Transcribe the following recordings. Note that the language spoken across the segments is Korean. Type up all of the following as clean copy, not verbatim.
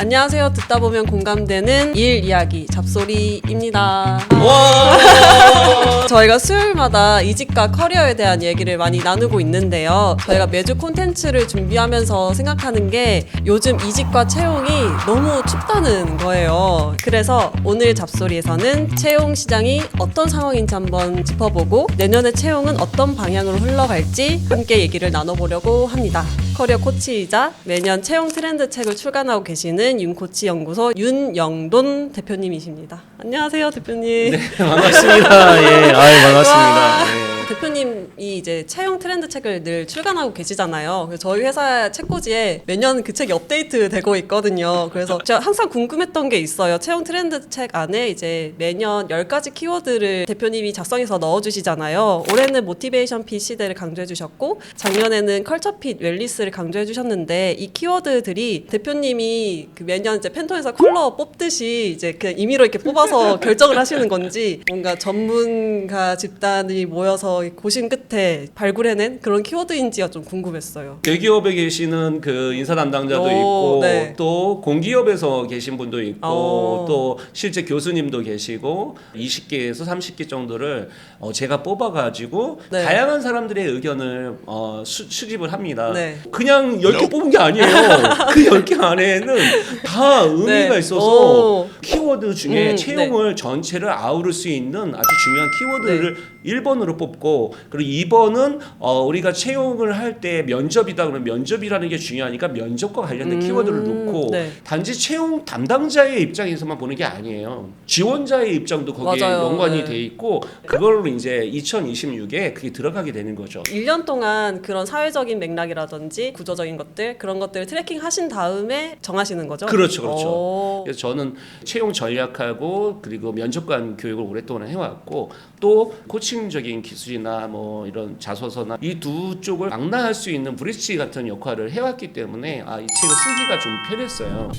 안녕하세요. 듣다 보면 공감되는 일 이야기 잡소리입니다. 와. 저희가 수요일마다 이직과 커리어에 대한 얘기를 많이 나누고 있는데요. 저희가 매주 콘텐츠를 준비하면서 생각하는 게 요즘 이직과 채용이 너무 춥다는 거예요. 그래서 오늘 잡소리에서는 채용 시장이 어떤 상황인지 한번 짚어보고 내년의 채용은 어떤 방향으로 흘러갈지 함께 얘기를 나눠보려고 합니다. 커리어 코치이자 매년 채용 트렌드 책을 출간하고 계시는 윤코치 연구소 윤영돈 대표님이십니다. 안녕하세요, 대표님. 네, 반갑습니다. 예, 반갑습니다. 예. 대표님이 이제 채용 트렌드 책을 늘 출간하고 계시잖아요. 그래서 저희 회사 책꽂이에 매년 그 책이 업데이트 되고 있거든요. 그래서 제가 항상 궁금했던 게 있어요. 채용 트렌드 책 안에 이제 매년 10가지 키워드를 대표님이 작성해서 넣어주시잖아요. 올해는 모티베이션 핏 시대를 강조해 주셨고 작년에는 컬처 핏 웰리스를 강조해 주셨는데 이 키워드들이 대표님이 그 매년 이제 팬톤에서 컬러 뽑듯이 이제 그냥 임의로 이렇게 뽑아서 결정을 하시는 건지 뭔가 전문가 집단이 모여서 고심 끝에 발굴해낸 그런 키워드인지가 좀 궁금했어요. 대기업에 계시는 그 인사 담당자도 있고 네. 또 공기업에서 계신 분도 있고 오. 또 실제 교수님도 계시고 20개에서 30개 정도를 제가 뽑아가지고 네. 다양한 사람들의 의견을 수집을 합니다. 네. 그냥 10개 뽑은 게 아니에요. 그 10개 안에는 다 의미가 네. 있어서 오. 키워드 중에 네. 채용을 전체를 아우를 수 있는 아주 중요한 키워드를 1번으로 뽑고 그리고 2번은 우리가 채용을 할 때 면접이다 그러면 면접이라는 게 중요하니까 면접과 관련된 키워드를 놓고 네. 단지 채용 담당자의 입장에서만 보는 게 아니에요. 지원자의 입장도 거기에 맞아요. 연관이 네. 돼 있고 그걸로 이제 2026에 그게 들어가게 되는 거죠. 1년 동안 그런 사회적인 맥락이라든지 구조적인 것들 그런 것들을 트래킹 하신 다음에 정하시는 거죠? 그렇죠, 그렇죠. 오. 그래서 저는 채용 전략하고 그리고 면접관 교육을 오랫동안 해왔고 또 코칭적인 기술이나 뭐 이런 자소서나 이 두 쪽을 망라할 수 있는 브릿지 같은 역할을 해왔기 때문에 이 책을 쓰기가 좀 편했어요.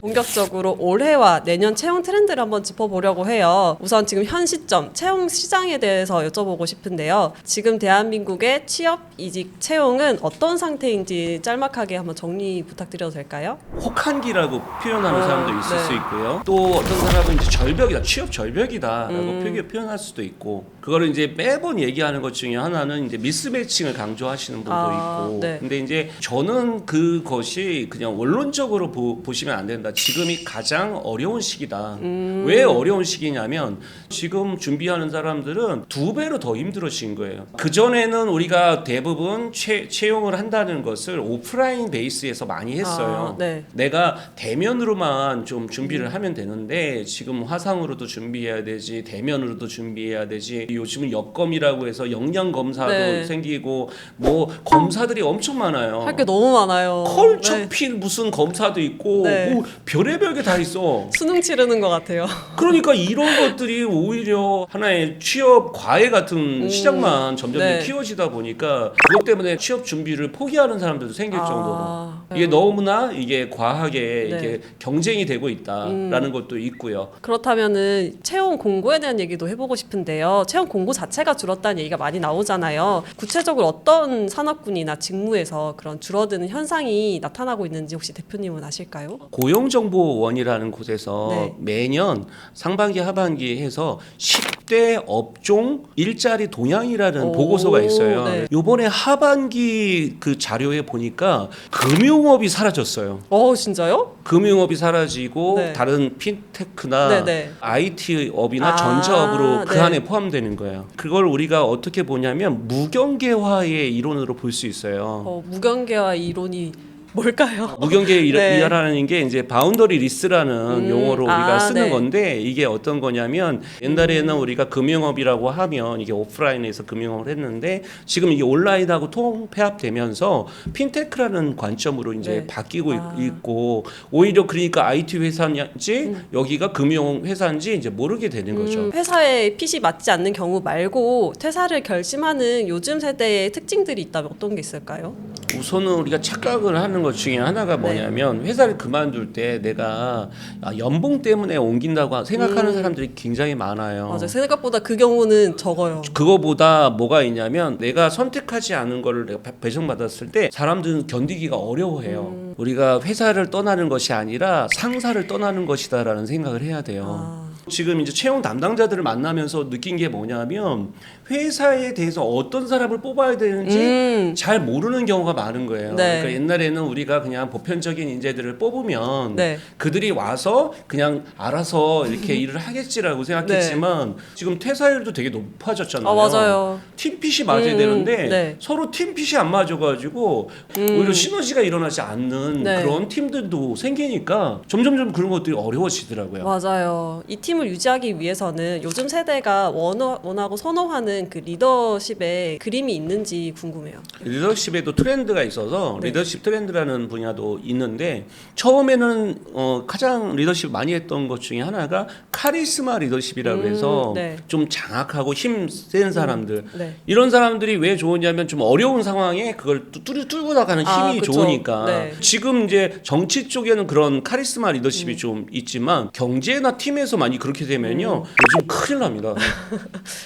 본격적으로 올해와 내년 채용 트렌드를 한번 짚어보려고 해요. 우선 지금 현 시점 채용 시장에 대해서 여쭤보고 싶은데요. 지금 대한민국의 취업, 이직, 채용은 어떤 상태인지 짤막하게 한번 정리 부탁드려도 될까요? 혹한기라고 표현하는 사람도 있을 네. 수 있고요. 또 어떤 사람은 이제 절벽이다, 취업 절벽이다라고 표현할 수도 있고, 그거를 이제 매번 얘기하는 것 중에 하나는 이제 미스매칭을 강조하시는 분도 있고. 네. 근데 이제 저는 그것이 그냥 원론적으로 보시면 안 된다. 지금이 가장 어려운 시기다. 왜 어려운 시기냐면 지금 준비하는 사람들은 2배로 더 힘들어진 거예요. 그 전에는 우리가 대부분 채용을 한다는 것을 오프라인 베이스에서 많이 했어요. 네. 내가 대면으로만 좀 준비를 하면 되는데 지금 화상으로도 준비해야 되지, 대면으로도 준비해야 되지. 요즘은 여검이라고 해서 역량 검사도 네. 생기고 뭐 검사들이 엄청 많아요. 할 게 너무 많아요. 컬처핏 무슨 검사도 있고 네. 뭐 별의별 게 다 있어. 수능 치르는 것 같아요. 그러니까 이런 것들이 오히려 하나의 취업 과외 같은 시장만 점점 네. 키워지다 보니까 그것 때문에 취업 준비를 포기하는 사람들도 생길 정도로 이게 네. 너무나 이게 과하게 네. 이게 경쟁이 되고 있다라는 것도 있고요. 그렇다면은 채용 공고에 대한 얘기도 해보고 싶은데요. 채용 공고 자체가 줄었다는 얘기가 많이 나오잖아요. 구체적으로 어떤 산업군이나 직무에서 그런 줄어드는 현상이 나타나고 있는지 혹시 대표님은 아실까요? 고용정보원이라는 곳에서 네. 매년 상반기 하반기 해서 10대 업종 일자리 동향이라는 오, 보고서가 있어요. 네. 요번에 하반기 그 자료에 보니까 금융업이 사라졌어요. 진짜요? 금융업이 사라지고 네. 다른 핀테크나 네네. IT업이나 전자업으로 그 네. 안에 포함되는 거예요. 그걸 우리가 어떻게 보냐면 무경계화의 이론으로 볼 수 있어요. 무경계화 이론이 뭘까요? 무경계화라는 게 이제 바운더리 리스라는 용어로 우리가 쓰는 네. 건데 이게 어떤 거냐면 옛날에는 우리가 금융업이라고 하면 이게 오프라인에서 금융업을 했는데 지금 이게 온라인하고 통폐합되면서 핀테크라는 관점으로 이제 네. 바뀌고 있고 오히려 그러니까 IT 회사인지 여기가 금융 회사인지 이제 모르게 되는 거죠. 회사의 핏이 맞지 않는 경우 말고 퇴사를 결심하는 요즘 세대의 특징들이 있다면 어떤 게 있을까요? 우선은 우리가 착각을 하는 생각하는 것 중에 하나가 뭐냐면 회사를 그만둘 때 내가 연봉 때문에 옮긴다고 생각하는 사람들이 굉장히 많아요. 맞아요. 생각보다 그 경우는 적어요. 그거보다 뭐가 있냐면 내가 선택하지 않은 거를 내가 배정받았을 때 사람들은 견디기가 어려워해요. 우리가 회사를 떠나는 것이 아니라 상사를 떠나는 것이다라는 생각을 해야 돼요. 지금 이제 채용 담당자들을 만나면서 느낀 게 뭐냐면 회사에 대해서 어떤 사람을 뽑아야 되는지 잘 모르는 경우가 많은 거예요. 네. 그러니까 옛날에는 우리가 그냥 보편적인 인재들을 뽑으면 네. 그들이 와서 그냥 알아서 이렇게 일을 하겠지라고 생각했지만 지금 퇴사율도 되게 높아졌잖아요. 맞아요. 팀핏이 맞아야 되는데 네. 서로 팀핏이 안 맞아가지고 오히려 시너지가 일어나지 않는 네. 그런 팀들도 생기니까 점점점 그런 것들이 어려워지더라고요. 맞아요. 이 팀을 유지하기 위해서는 요즘 세대가 원하고 선호하는 그 리더십의 그림이 있는지 궁금해요. 리더십에도 트렌드가 있어서 네. 리더십 트렌드라는 분야도 있는데 처음에는 가장 리더십 많이 했던 것 중에 하나가 카리스마 리더십이라고 해서 네. 좀 장악하고 힘센 사람들 네. 이런 사람들이 왜 좋으냐면 좀 어려운 상황에 그걸 뚫고 나가는 힘이 그쵸. 좋으니까 네. 지금 이제 정치 쪽에는 그런 카리스마 리더십이 좀 있지만 경제나 팀에서 많이 그렇게 되면요 요즘 큰일 납니다.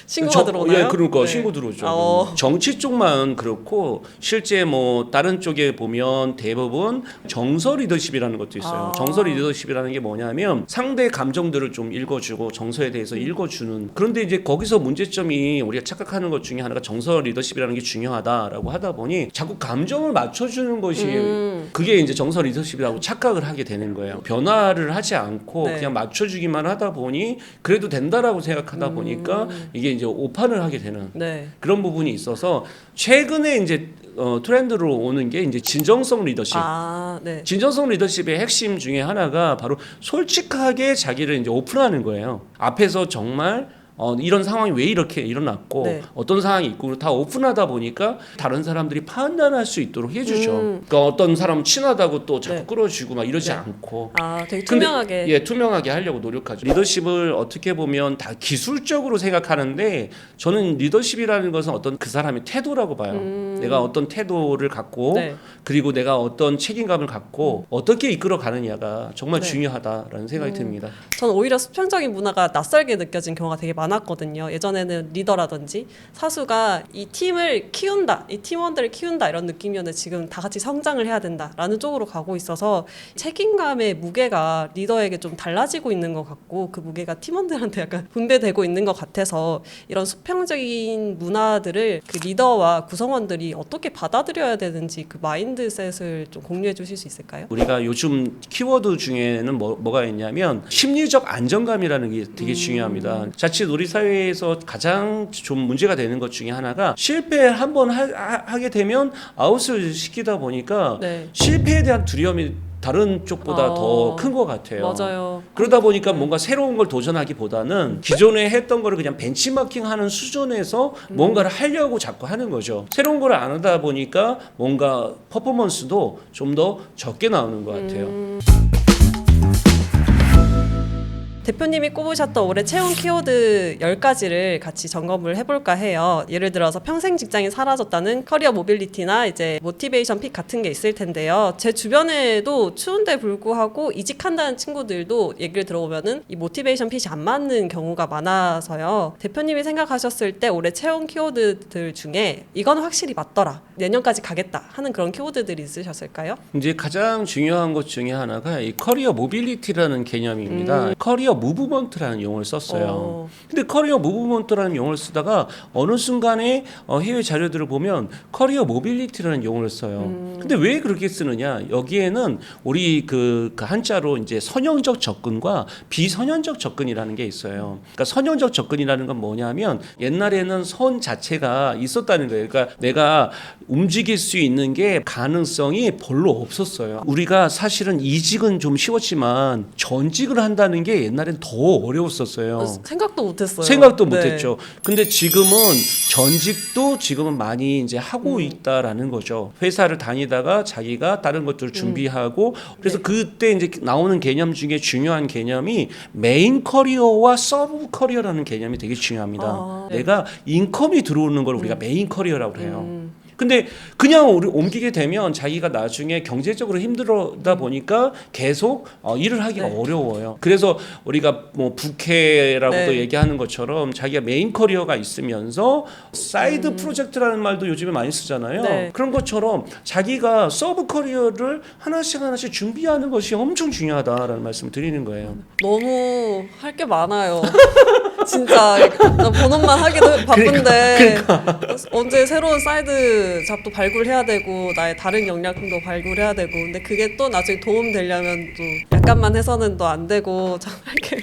신고가 들어오나요? 예, 그러니까 네. 신고 들어오죠. 정치 쪽만 그렇고 실제 뭐 다른 쪽에 보면 대부분 정서 리더십이라는 것도 있어요. 정서 리더십이라는 게 뭐냐면 상대 감정들을 좀 읽어주고 정서에 대해서 읽어주는. 그런데 이제 거기서 문제점이 우리가 착각하는 것 중에 하나가 정서 리더십이라는 게 중요하다라고 하다 보니 자꾸 감정을 맞춰주는 것이 그게 이제 정서 리더십이라고 착각을 하게 되는 거예요. 변화를 하지 않고 네. 그냥 맞춰주기만 하다 보니 그래도 된다라고 생각하다 보니까 이게 이제 오판을 하게 되는 네. 그런 부분이 있어서 최근에 이제 트렌드로 오는 게 이제 진정성 리더십. 네. 진정성 리더십의 핵심 중에 하나가 바로 솔직하게 자기를 이제 오픈하는 거예요. 앞에서 정말 이런 상황이 왜 이렇게 일어났고 네. 어떤 상황이 있고 다 오픈하다 보니까 다른 사람들이 판단할 수 있도록 해주죠. 그러니까 어떤 사람은 친하다고 또 자꾸 네. 끌어주고 막 이러지 네. 않고. 되게 근데, 투명하게. 예, 투명하게 하려고 노력하죠. 리더십을 어떻게 보면 다 기술적으로 생각하는데 저는 리더십이라는 것은 어떤 그 사람의 태도라고 봐요. 내가 어떤 태도를 갖고 네. 그리고 내가 어떤 책임감을 갖고 어떻게 이끌어 가느냐가 정말 네. 중요하다라는 생각이 듭니다. 저는 오히려 수평적인 문화가 낯설게 느껴진 경우가 되게 많았거든요. 예전에는 리더라든지 사수가 이 팀을 키운다, 이 팀원들을 키운다 이런 느낌이었는데 지금 다 같이 성장을 해야 된다라는 쪽으로 가고 있어서 책임감의 무게가 리더에게 좀 달라지고 있는 것 같고 그 무게가 팀원들한테 약간 분배되고 있는 것 같아서 이런 수평적인 문화들을 그 리더와 구성원들이 어떻게 받아들여야 되는지 그 마인드셋을 좀 공유해 주실 수 있을까요? 우리가 요즘 키워드 중에는 뭐가 있냐면 심리적 안정감이라는 게 되게 중요합니다. 자칫 우리 사회에서 가장 좀 문제가 되는 것 중에 하나가 실패 한번 하게 되면 아웃을 시키다 보니까 네. 실패에 대한 두려움이 다른 쪽보다 더 큰 것 같아요. 맞아요. 그러다 보니까 뭔가 새로운 걸 도전하기보다는 기존에 했던 거를 그냥 벤치마킹하는 수준에서 뭔가를 하려고 자꾸 하는 거죠. 새로운 걸 안 하다 보니까 뭔가 퍼포먼스도 좀 더 적게 나오는 것 같아요. 대표님이 꼽으셨던 올해 채용 키워드 10가지를 같이 점검을 해볼까 해요. 예를 들어서 평생 직장이 사라졌다는 커리어 모빌리티나 이제 모티베이션 픽 같은 게 있을 텐데요. 제 주변에도 추운데 불구하고 이직한다는 친구들도 얘기를 들어보면은 이 모티베이션 픽이 안 맞는 경우가 많아서요. 대표님이 생각하셨을 때 올해 채용 키워드들 중에 이건 확실히 맞더라. 내년까지 가겠다 하는 그런 키워드들이 있으셨을까요? 이제 가장 중요한 것 중에 하나가 이 커리어 모빌리티라는 개념입니다. 커리어 무브먼트라는 용어를 썼어요. 근데 커리어 무브먼트라는 용어를 쓰다가 어느 순간에 해외 자료들을 보면 커리어 모빌리티라는 용어를 써요. 근데 왜 그렇게 쓰느냐? 여기에는 우리 그 한자로 이제 선형적 접근과 비선형적 접근이라는 게 있어요. 그러니까 선형적 접근이라는 건 뭐냐면 옛날에는 선 자체가 있었다는 거예요. 그러니까 내가 움직일 수 있는 게 가능성이 별로 없었어요. 우리가 사실은 이직은 좀 쉬웠지만 전직을 한다는 게 옛날엔 더 어려웠었어요. 생각도 못했어요. 생각도 네. 못했죠. 근데 지금은 전직도 지금은 많이 이제 하고 있다라는 거죠. 회사를 다니다가 자기가 다른 것들을 준비하고 그래서 네. 그때 이제 나오는 개념 중에 중요한 개념이 메인 커리어와 서브 커리어라는 개념이 되게 중요합니다. 네. 내가 인컴이 들어오는 걸 우리가 메인 커리어라고 해요. 근데 그냥 우리 옮기게 되면 자기가 나중에 경제적으로 힘들다 보니까 계속 일을 하기가 네. 어려워요. 그래서 우리가 뭐 부캐라고도 네. 얘기하는 것처럼 자기가 메인 커리어가 있으면서 사이드 프로젝트라는 말도 요즘에 많이 쓰잖아요. 네. 그런 것처럼 자기가 서브 커리어를 하나씩 준비하는 것이 엄청 중요하다라는 말씀을 드리는 거예요. 너무 할 게 많아요. 진짜 나 본업만 하기도 바쁜데 언제 새로운 사이드 잡도 발굴해야 되고 나의 다른 역량도 발굴해야 되고 근데 그게 또 나중에 도움 되려면 또 약간만 해서는 또 안 되고 참 할 게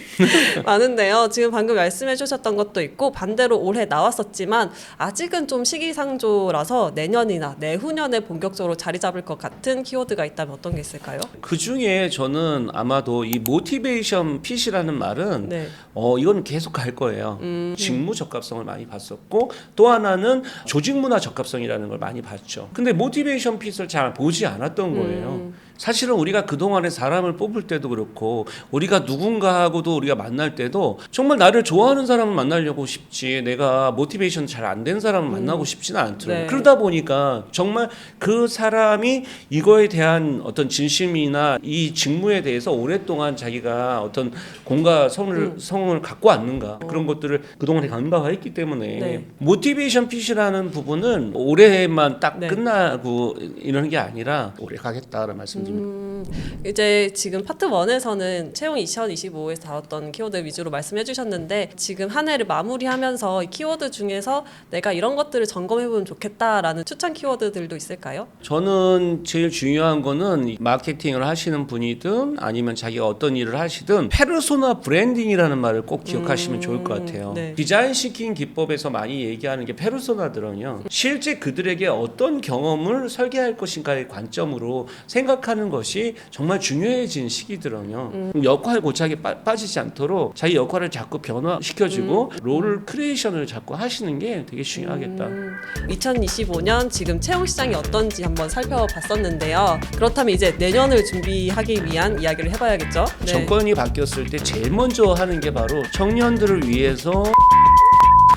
많은데요. 지금 방금 말씀해 주셨던 것도 있고 반대로 올해 나왔었지만 아직은 좀 시기상조라서 내년이나 내후년에 본격적으로 자리 잡을 것 같은 키워드가 있다면 어떤 게 있을까요? 그 중에 저는 아마도 이 모티베이션 핏이라는 말은 네. 이건 계속 갈 거예요. 직무 적합성을 많이 봤었고 또 하나는 조직 문화 적합성이라는 걸 많이 봤죠. 근데 모티베이션 핏을 잘 보지 않았던 거예요. 사실은 우리가 그동안에 사람을 뽑을 때도 그렇고 우리가 누군가하고도 우리가 만날 때도 정말 나를 좋아하는 사람을 만나려고 싶지 내가 모티베이션 잘 안 된 사람을 만나고 싶지는 않더라고요. 네. 그러다 보니까 정말 그 사람이 이거에 대한 어떤 진심이나 이 직무에 대해서 오랫동안 자기가 어떤 공과 성을 갖고 왔는가 그런 것들을 그동안에 간과했기 때문에 네. 모티베이션 핏이라는 부분은 올해만 딱 네. 끝나고 이러는 게 아니라 오래 가겠다라는 말씀드립니다. 이제 지금 파트 1에서는 채용 2025에서 다뤘던 키워드 위주로 말씀해 주셨는데 지금 한 해를 마무리하면서 이 키워드 중에서 내가 이런 것들을 점검해보면 좋겠다라는 추천 키워드들도 있을까요? 저는 제일 중요한 거는 마케팅을 하시는 분이든 아니면 자기가 어떤 일을 하시든 페르소나 브랜딩이라는 말을 꼭 기억하시면 좋을 것 같아요. 네. 디자인 시킹 기법에서 많이 얘기하는 게 페르소나들은요. 실제 그들에게 어떤 경험을 설계할 것인가의 관점으로 생각하는 것이 정말 중요해진 시기들은요. 역할 고착에 빠지지 않도록 자기 역할을 자꾸 변화시켜주고 롤 크리에이션을 자꾸 하시는 게 되게 중요하겠다. 2025년 지금 채용 시장이 어떤지 한번 살펴봤었는데요. 그렇다면 이제 내년을 준비하기 위한 이야기를 해봐야겠죠? 네. 정권이 바뀌었을 때 제일 먼저 하는 게 바로 청년들을 위해서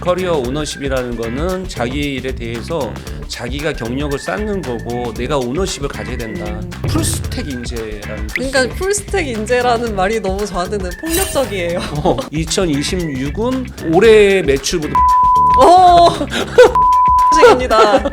커리어 오너십이라는 거는 자기 일에 대해서 자기가 경력을 쌓는 거고 내가 오너십을 가져야 된다. 풀스택 인재라는 뜻이에요. 그러니까 풀스택 인재라는 말이 너무 저한테는 폭력적이에요. 2026은 올해 매출보다 오! 식입니다.